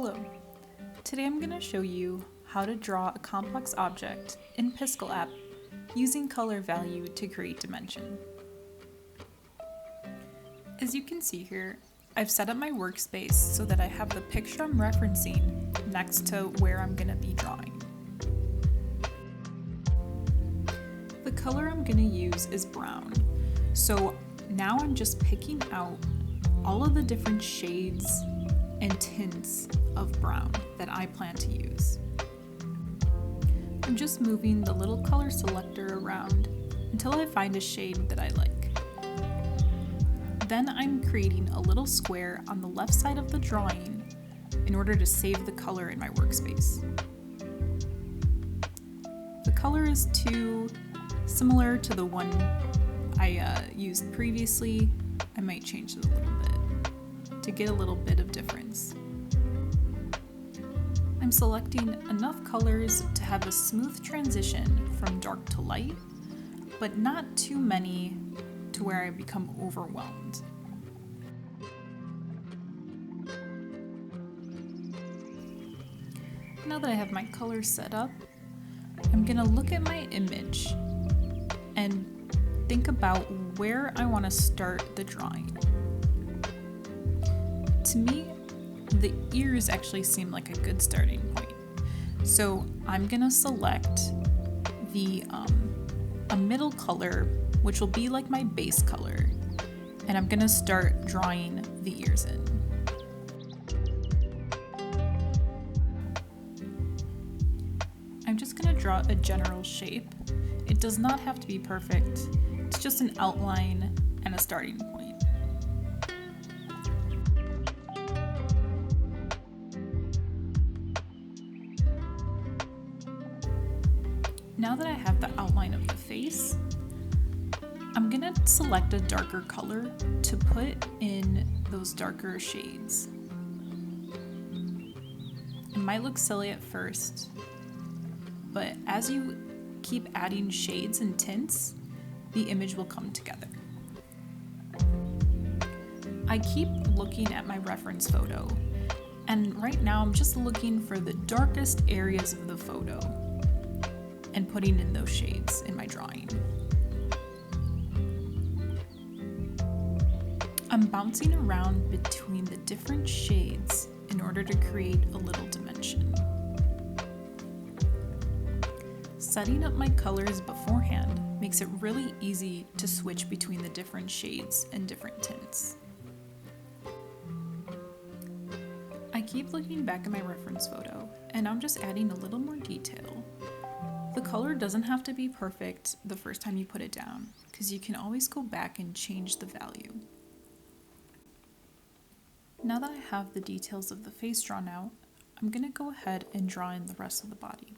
Hello. Today I'm going to show you how to draw a complex object in Piskel app using color value to create dimension. As you can see here, I've set up my workspace so that I have the picture I'm referencing next to where I'm going to be drawing. The color I'm going to use is brown, so now I'm just picking out all of the different shades and tints of brown that I plan to use. I'm just moving the little color selector around until I find a shade that I like. Then I'm creating a little square on the left side of the drawing in order to save the color in my workspace. The color is too similar to the one I used previously. I might change it a little bit to get a little bit of difference. I'm selecting enough colors to have a smooth transition from dark to light, but not too many to where I become overwhelmed. Now that I have my colors set up, I'm going to look at my image and think about where I want to start the drawing. To me, the ears actually seem like a good starting point. So I'm going to select a middle color, which will be like my base color, and I'm going to start drawing the ears in. I'm just going to draw a general shape. It does not have to be perfect. It's just an outline and a starting point. Now that I have the outline of the face, I'm gonna select a darker color to put in those darker shades. It might look silly at first, but as you keep adding shades and tints, the image will come together. I keep looking at my reference photo, and right now I'm just looking for the darkest areas of the photo and putting in those shades in my drawing. I'm bouncing around between the different shades in order to create a little dimension. Setting up my colors beforehand makes it really easy to switch between the different shades and different tints. I keep looking back at my reference photo, and I'm just adding a little more detail. The color doesn't have to be perfect the first time you put it down, because you can always go back and change the value. Now that I have the details of the face drawn out, I'm going to go ahead and draw in the rest of the body.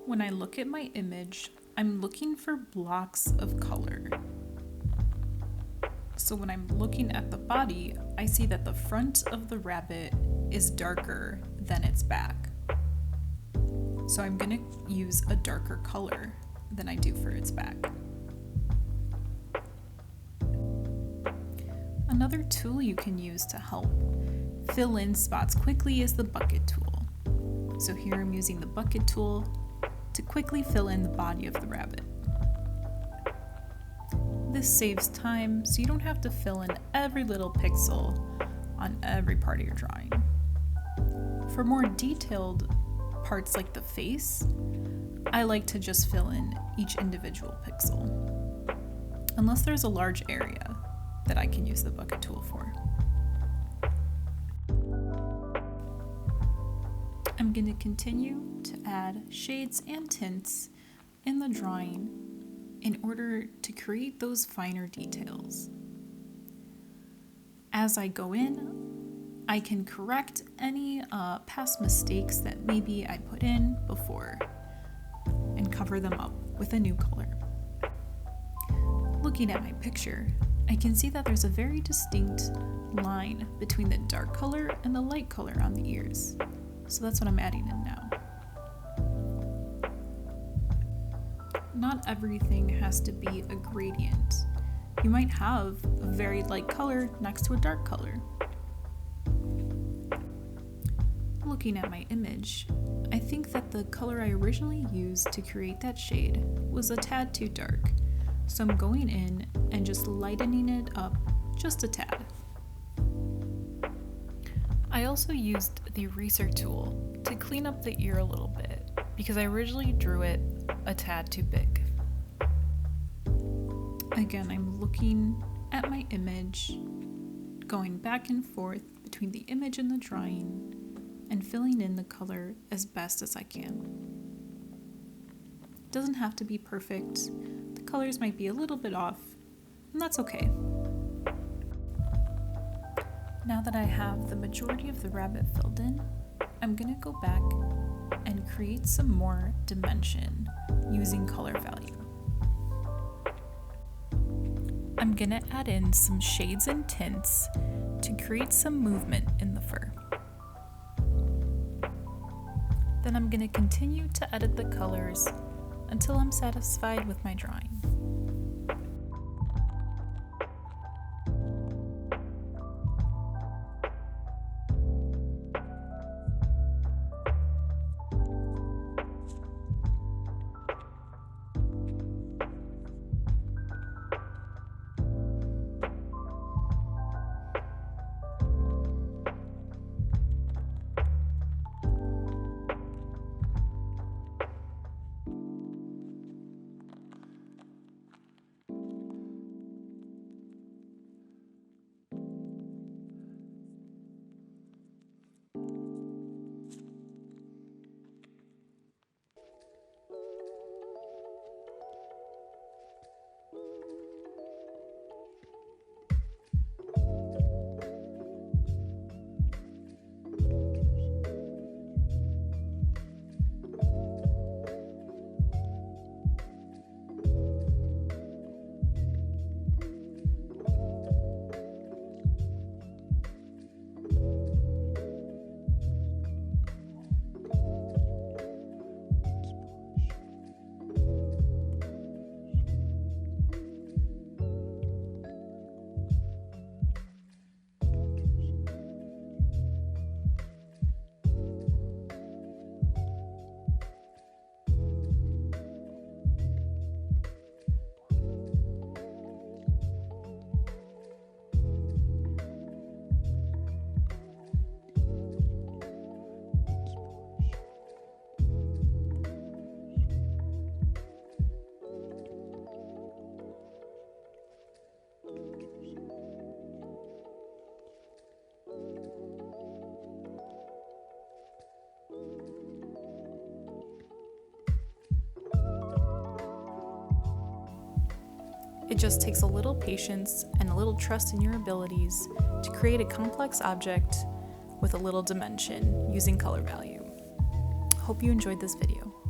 When I look at my image, I'm looking for blocks of color. So when I'm looking at the body, I see that the front of the rabbit is darker than its back. So I'm going to use a darker color than I do for its back. Another tool you can use to help fill in spots quickly is the bucket tool. So here I'm using the bucket tool to quickly fill in the body of the rabbit. This saves time, so you don't have to fill in every little pixel on every part of your drawing. For more detailed parts like the face, I like to just fill in each individual pixel, unless there's a large area that I can use the bucket tool for. I'm going to continue to add shades and tints in the drawing in order to create those finer details. As I go in, I can correct any past mistakes that maybe I put in before and cover them up with a new color. Looking at my picture, I can see that there's a very distinct line between the dark color and the light color on the ears. So that's what I'm adding in now. Not everything has to be a gradient. You might have a very light color next to a dark color. looking at my image, I think that the color I originally used to create that shade was a tad too dark, so I'm going in and just lightening it up just a tad. I also used the eraser tool to clean up the ear a little bit because I originally drew it a tad too big. Again, I'm looking at my image, going back and forth between the image and the drawing, and filling in the color as best as I can. It doesn't have to be perfect. The colors might be a little bit off, and that's okay. Now that I have the majority of the rabbit filled in, I'm gonna go back and create some more dimension using color value. I'm gonna add in some shades and tints to create some movement in the fur. Then I'm gonna continue to edit the colors until I'm satisfied with my drawing. It just takes a little patience and a little trust in your abilities to create a complex object with a little dimension using color value. Hope you enjoyed this video.